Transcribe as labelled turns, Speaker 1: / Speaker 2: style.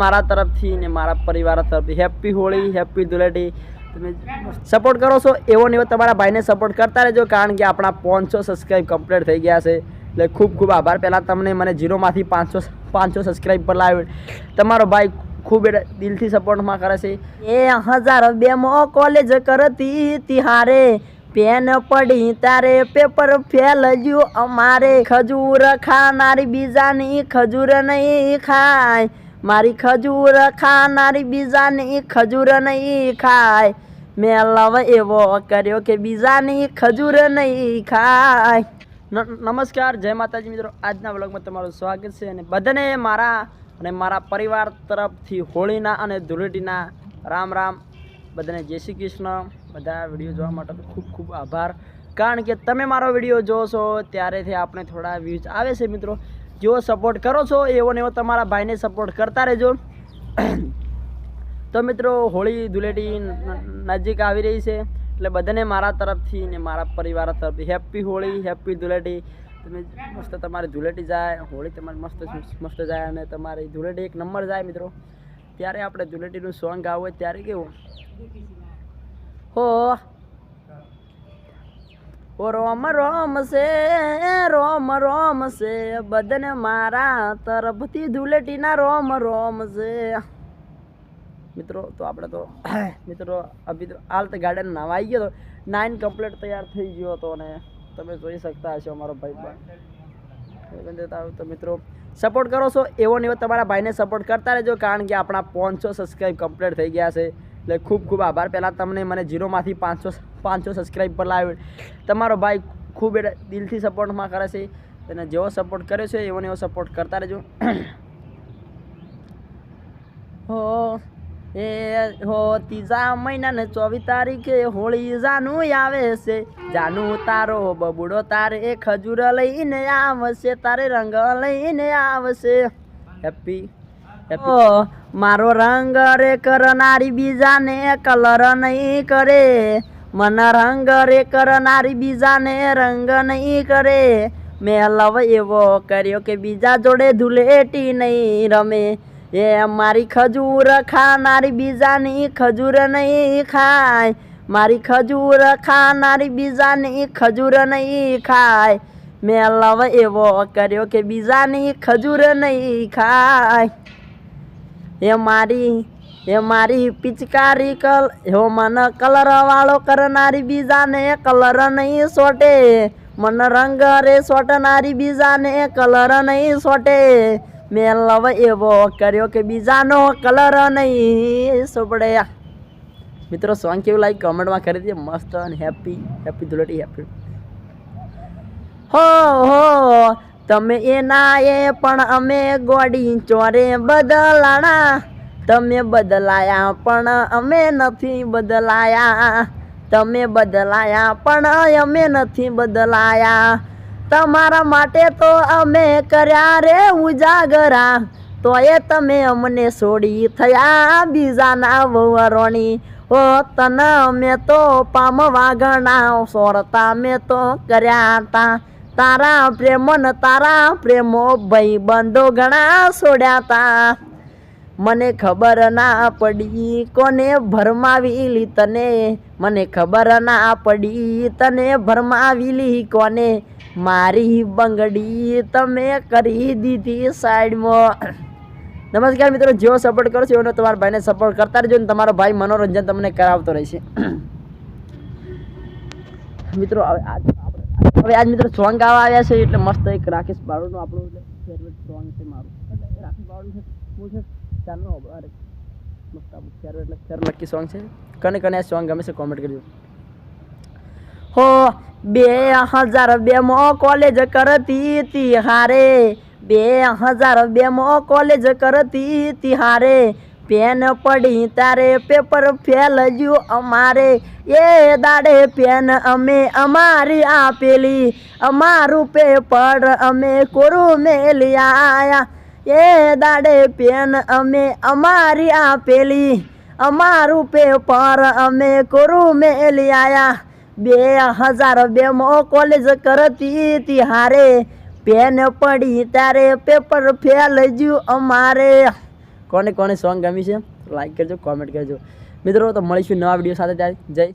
Speaker 1: મારા તરફથી ને મારા પરિવાર તરફથી હેપી હોળી, હેપી ધૂળેટી. તમે સપોર્ટ કરો છો એવો ને એવો તમારા ભાઈને સપોર્ટ કરતા રહેજો, કારણ કે આપણા 500 સબસ્ક્રાઈબ કમ્પ્લીટ થઈ ગયા છે. એટલે ખૂબ ખૂબ આભાર. પહેલાં તમને મને 0માંથી 500 સબસ્ક્રાઈબ પર લાવ્યો. તમારો ભાઈ ખૂબ દિલથી સપોર્ટમાં કરે છે. એ 1002 કોલેજ કરતી તિહારે પેન પડી તારે પેપર ફેલ ગયું અમારે. ખજૂર ખાનારી બીજાની ખજૂર નહીં ખાય, મારી ખજૂર ખાનારી બીજાની ખજૂર નહીં ખાય. મેં લવ એવો કર્યો કે બીજાની ખજૂર નહીં ખાય. નમસ્કાર, જય માતાજી મિત્રો. આજના વ્લોગમાં તમારું સ્વાગત છે અને બધાને મારા અને મારા પરિવાર તરફથી હોળીના અને ધૂળેટીના રામ રામ. બધાને જય શ્રી કૃષ્ણ. બધા વિડીયો જોવા માટે ખૂબ ખૂબ આભાર, કારણ કે તમે મારો વિડીયો જોવો છો ત્યારેથી આપણે થોડા વ્યૂઝ આવે છે. મિત્રો જેવો સપોર્ટ કરો છો એવો ને એવો તમારા ભાઈને સપોર્ટ કરતા રહેજો. તો મિત્રો હોળી ધૂળેટી નજીક આવી રહી છે, એટલે બધાને મારા તરફથી ને મારા પરિવાર તરફથી હેપી હોળી, હેપી ધૂળેટી. તમે મસ્ત તમારી ધૂળેટી જાય, હોળી તમારી મસ્ત જાય અને તમારી ધૂળેટી એક નંબર જાય. મિત્રો ત્યારે આપણે ધૂળેટીનું સોંગ ગાવું હોય ત્યારે કેવું હો ઓ રોમ રોમ છે, રોમ રોમ છે, બધાને મારા તરફથી ધૂળેટીના રોમ રોમ છે. મિત્રો તો આપણે તો મિત્રો અભી તો હાલ તો ગાર્ડન નવાઈ ગયો તો 9 કમ્પ્લીટ તૈયાર થઈ ગયો હતો અને તમે જોઈ શકતા હશો અમારો ભાઈ. તો મિત્રો સપોર્ટ કરો છો એવો ને એવો તમારા ભાઈને સપોર્ટ કરતા રહેજો, કારણ કે આપણા 500 સબસ્ક્રાઈબ કમ્પ્લીટ થઈ ગયા છે. એટલે ખૂબ ખૂબ આભાર. પહેલાં તમને મને 0માંથી 500 સબસ્ક્રાઈબ પર લાવ્યો. તમારો ભાઈ ખૂબ દિલથી સપોર્ટમાં કરે છે અને જેવો સપોર્ટ કર્યો છે એવો ને એવો સપોર્ટ કરતા રહેજો. હો એ હો ત્રીજા મહિનાને 24 તારીખે હોળી જાનું આવે છે. જાનું તારો બબુડો તારે ખજૂર લઈને આવશે, તારે રંગ લઈને આવશે. હેપી મારો રંગ રે કરનારી બીજાને કલર નહીં કરે, મને રંગ રે કરનારી બીજાને રંગ નહીં કરે. મેં લવ એવો કર્યો કે બીજા જોડે ધૂળેટી નહીં રમે. એ મારી ખજૂર ખાનારી બીજાની ખજૂર નહીં ખાય, મારી ખજૂર ખાનારી બીજાની ખજૂર નહીં ખાય. મેં લવ એવો કર્યો કે બીજાની ખજૂર નહીં ખાય. એ મારી પિચકારી હો મને કલર વાળો કરનારી બીજાને કલર નહીં સોટે, મને રંગ રે સોટનારી બીજાને કલર નહીં સોટે. મેં લવ એવો કર્યો કે બીજાનો કલર નહીં સોપડે. મિત્રો સોંગ કેવું લાગે કમેન્ટમાં કરી દે. મસ્ત અને હેપી ધૂળેટી હેપી. હો તમે એના એ પણ અમે ગોડી ચોરે બદલાણા, તમે બદલાયા પણ અમે નથી બદલાયા, તમે બદલાયા પણ અમે નથી બદલાયા. તમારા માટે તો અમે કર્યા રે ઉજાગરા, તો એ તમે અમને છોડી થયા બીજાના વરોણી. ઓ તને અમે તો પામવા ગણા સોરતા મેં તો કર્યા તા, તારા પ્રેમો ને તારા પ્રેમો ભાઈ બંધો ઘણા છોડ્યા તા. મને ખબર ના પડી કોને ભરમાવીલી તને, મને ખબર ના પડી તને ભરમાવીલી કોને. મારી બંગડી તમે કરી દીધી સાઈડમાં. નમસ્કાર મિત્રો, જેવો સપોર્ટ કરો છો એનો તમારા ભાઈને સપોર્ટ કરતા રહેજો ને તમારો ભાઈ મનોરંજન તમને કરાવતો રહેશે. મિત્રો હવે આજ મિત્રો સોંગ ગાવા આવ્યા છે, એટલે મસ્ત એક રાકેશ બારોટનું આપણું ફેવરેટ સોંગ છે મારું. એટલે રાકેશ બારોટ હું છે ચાલો મસ્ત આપણું ફેવરેટ લકી સોંગ છે. કને આ સોંગ ગમે છે કોમેન્ટ કરજો. હો 2002 કોલેજ કરતી તિહારે, 2002 કોલેજ કરતી તિહારે પેન પડી તારે પેપર ફેલ ગયું અમારે. એ દાડે પેન અમે અમારી આપેલી, અમારું પેપર અમે કોરું મેલી આયા. એ દાડે પેન અમે અમારી આપેલી, અમારું પેપર અમે કોરું મેલી આયા. 2002 કોલેજ કરતી તિહારે પેન પડી તારે પેપર ફેલ ગયું અમારે. કોને કોને સોંગ ગમી છે લાઈક કરજો, કોમેન્ટ કરજો મિત્રો. તો મળીશું નવા વિડીયો સાથે, ત્યારે જય